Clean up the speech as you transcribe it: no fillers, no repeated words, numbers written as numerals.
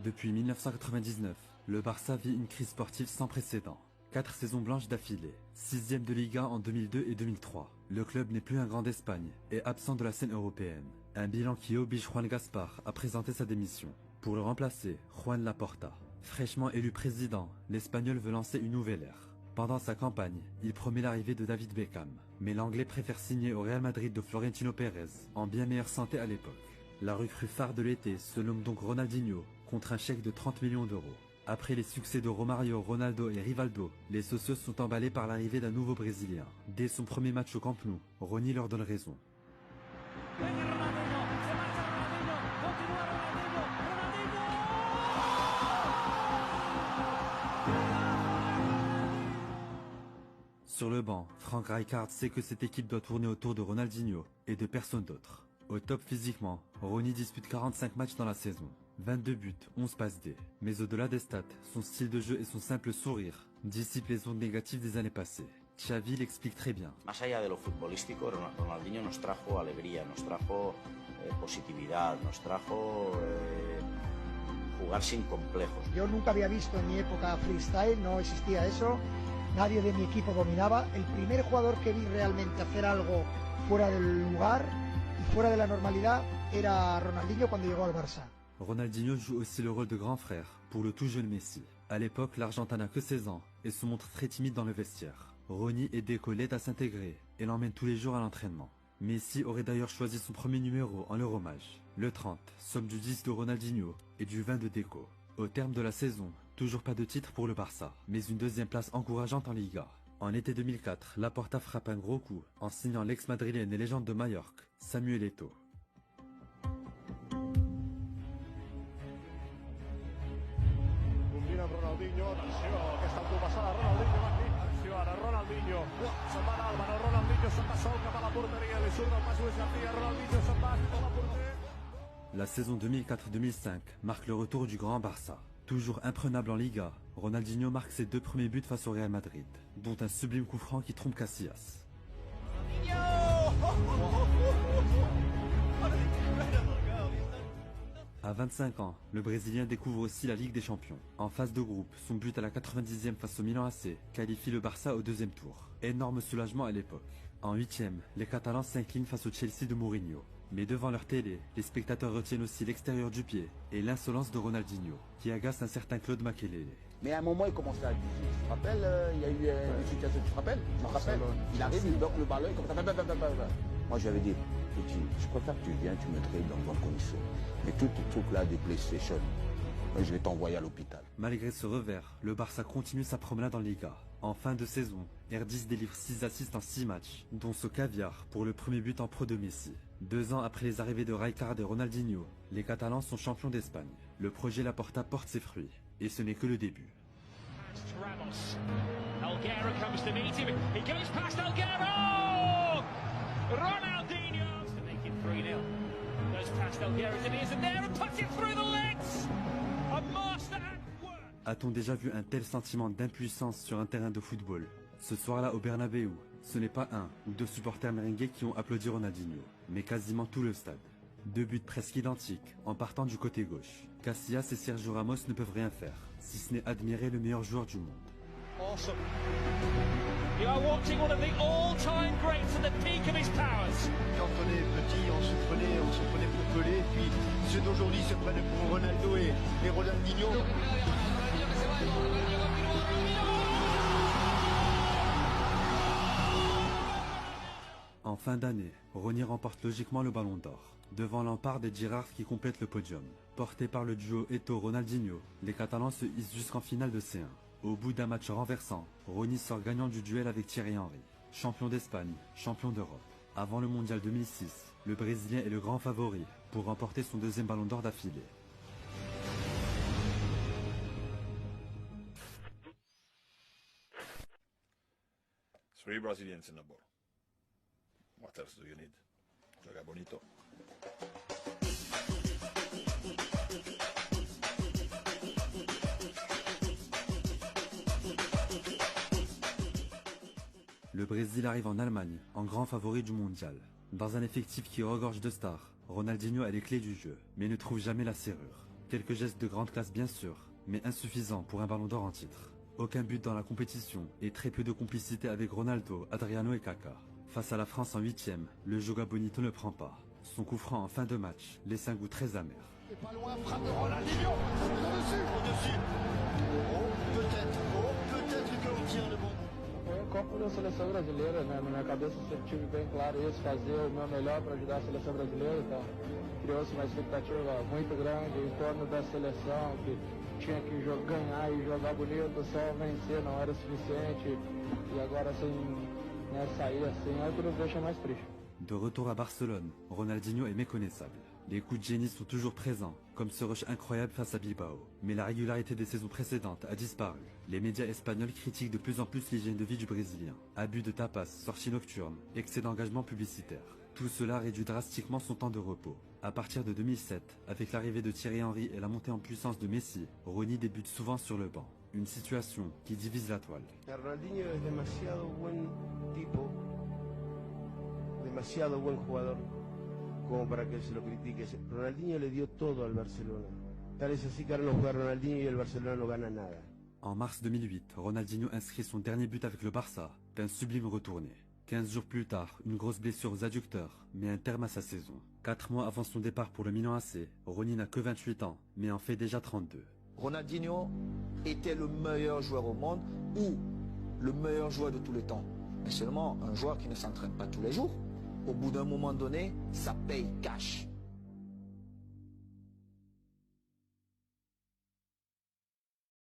Depuis 1999, le Barça vit une crise sportive sans précédent. 4 saisons blanches d'affilée, 6e de Liga en 2002 et 2003. Le club n'est plus un grand d'Espagne et absent de la scène européenne. Un bilan qui oblige Juan Gaspar à présenter sa démission. Pour le remplacer, Juan Laporta. Fraîchement élu président, l'Espagnol veut lancer une nouvelle ère. Pendant sa campagne, il promet l'arrivée de David Beckham. Mais l'Anglais préfère signer au Real Madrid de Florentino Pérez, en bien meilleure santé à l'époque. La recrue phare de l'été se nomme donc Ronaldinho, contre un chèque de 30 millions d'euros. Après les succès de Romario, Ronaldo et Rivaldo, les socios sont emballés par l'arrivée d'un nouveau Brésilien. Dès son premier match au Camp Nou, Rony leur donne raison. Sur le banc, Frank Rijkaard sait que cette équipe doit tourner autour de Ronaldinho et de personne d'autre. Au top physiquement, Rony dispute 45 matchs dans la saison. 22 buts, 11 passes D. Mais au-delà des stats, son style de jeu et son simple sourire dissipent les ondes négatives des années passées. Xavi l'explique très bien. Más allá de lo futbolístico, Ronaldinho nos trajo alegría, nos trajo positividad, nos trajo jugar sin complejos. Yo nunca había visto en mi época freestyle, no existía eso. Nadie de mi equipo dominaba. El primer jugador que vi realmente hacer algo fuera del lugar y fuera de la normalidad era Ronaldinho cuando llegó al Barça. Ronaldinho joue aussi le rôle de grand frère pour le tout jeune Messi. À l'époque, l'Argentin n'a que 16 ans et se montre très timide dans le vestiaire. Rony et Deco l'aident à s'intégrer et l'emmènent tous les jours à l'entraînement. Messi aurait d'ailleurs choisi son premier numéro en leur hommage. Le 30, somme du 10 de Ronaldinho et du 20 de Deco. Au terme de la saison, toujours pas de titre pour le Barça, mais une deuxième place encourageante en Liga. En été 2004, Laporta frappe un gros coup en signant l'ex-madrilène et légende de Majorque, Samuel Eto'o. Ronaldinho, atenció, aquesta encomassada, Ronaldinho va aquí, atenció ara, Ronaldinho, se'n va Álvaro, Ronaldinho se'n va sol cap a la porteria, li surt el pas Luis García, Ronaldinho se'n va cap a la porteria. La saison 2004-2005 marque le retour du grand Barça. Toujours imprenable en Liga, Ronaldinho marque ses 2 premiers buts face au Real Madrid, dont un sublime coup franc qui trompe Casillas. À 25 ans, le Brésilien découvre aussi la Ligue des Champions. En phase de groupe, son but à la 90e face au Milan AC qualifie le Barça au 2e tour. Énorme soulagement à l'époque. En 8e, les Catalans s'inclinent face au Chelsea de Mourinho. Mais devant leur télé, les spectateurs retiennent aussi l'extérieur du pied et l'insolence de Ronaldinho, qui agace un certain Claude Makelele. Mais à un moment, il commençait à dire, tu te rappelles, il y a eu une situation, tu te rappelles? Je me rappelle. Il arrive, il bloque le ballon, il commence à... Moi, j'avais dit, petit, je préfère que tu viennes, tu me traites dans bonnes conditions. Mais tout ce truc-là de PlayStation, je vais t'envoyer à l'hôpital. Malgré ce revers, le Barça continue sa promenade en Liga. En fin de saison, R10 délivre 6 assists en 6 matchs, dont ce caviar pour le premier but en pro de Messi. 2 ans après les arrivées de Rijkaard et Ronaldinho, les Catalans sont champions d'Espagne. Le projet Laporta porte ses fruits, et ce n'est que le début. Alguero comes to meet him. He goes past Alguero! Ronaldinho to make it 3-0. Goes past Alguero and he isn't there and puts it through the legs! A master at work! A-t-on déjà vu un tel sentiment d'impuissance sur un terrain de football? Ce soir-là au Bernabéu, ce n'est pas 1 ou 2 supporters merengues qui ont applaudi Ronaldinho, mais quasiment tout le stade. 2 buts presque identiques en partant du côté gauche. Casillas et Sergio Ramos ne peuvent rien faire, si ce n'est admirer le meilleur joueur du monde. Awesome. You are watching one of the all-time greats at the peak of his powers. Quand on est petit, on se prenait pour Pelé, puis ceux d'aujourd'hui se prennent pour Ronaldo et Ronaldinho. En fin d'année, Rony remporte logiquement le Ballon d'Or, devant Lampard et Girard qui complètent le podium. Porté par le duo Eto'o-Ronaldinho, les Catalans se hissent jusqu'en finale de C1. Au bout d'un match renversant, Rony sort gagnant du duel avec Thierry Henry. Champion d'Espagne, champion d'Europe. Avant le mondial 2006, le Brésilien est le grand favori pour remporter son 2e Ballon d'Or d'affilée. Three Brazilians in the ball. What else do you need? Juega bonito. Le Brésil arrive en Allemagne, en grand favori du mondial. Dans un effectif qui regorge de stars, Ronaldinho a les clés du jeu, mais ne trouve jamais la serrure. Quelques gestes de grande classe bien sûr, mais insuffisants pour un ballon d'or en titre. Aucun but dans la compétition et très peu de complicité avec Ronaldo, Adriano et Kaká. Face à la France en 8e, le Joga Bonito ne prend pas. Son coup franc en fin de match laisse un goût très amer. Et pas loin, frappe de Ronaldinho, au-dessus. Peut-être qu'on tire le bon bout. Foi um Copa da Seleção Brasileira, né? Na minha cabeça sempre tive bem claro isso, fazer o meu melhor para ajudar a Seleção Brasileira, então criou-se uma expectativa muito grande em torno da seleção, que tinha que ganhar e jogar bonito, só vencer não era suficiente, e agora sem sair assim é o que nos deixa mais triste. De retour à Barcelone, Ronaldinho est méconnaissable. Les coups de génie sont toujours présents, comme ce rush incroyable face à Bilbao. Mais la régularité des saisons précédentes a disparu. Les médias espagnols critiquent de plus en plus l'hygiène de vie du Brésilien. Abus de tapas, sorties nocturnes, excès d'engagement publicitaire. Tout cela réduit drastiquement son temps de repos. À partir de 2007, avec l'arrivée de Thierry Henry et la montée en puissance de Messi, Ronny débute souvent sur le banc. Une situation qui divise la toile. Ronaldinho es demasiado buen tipo, demasiado buen jugador como para que se lo critique. Ronaldinho le dio todo al Barcelona. Tal es así que ahora no juega Ronaldinho y el Barcelona no gana nada. En mars 2008, Ronaldinho inscrit son dernier but avec le Barça, d'un sublime retourné. 15 jours plus tard, une grosse blessure aux adducteurs met un terme à sa saison. 4 mois avant son départ pour le Milan AC, Ronny n'a que 28 ans, mais en fait déjà 32. Ronaldinho était le meilleur joueur au monde ou le meilleur joueur de tous les temps. Mais seulement un joueur qui ne s'entraîne pas tous les jours. Au bout d'un moment donné, ça paye cash.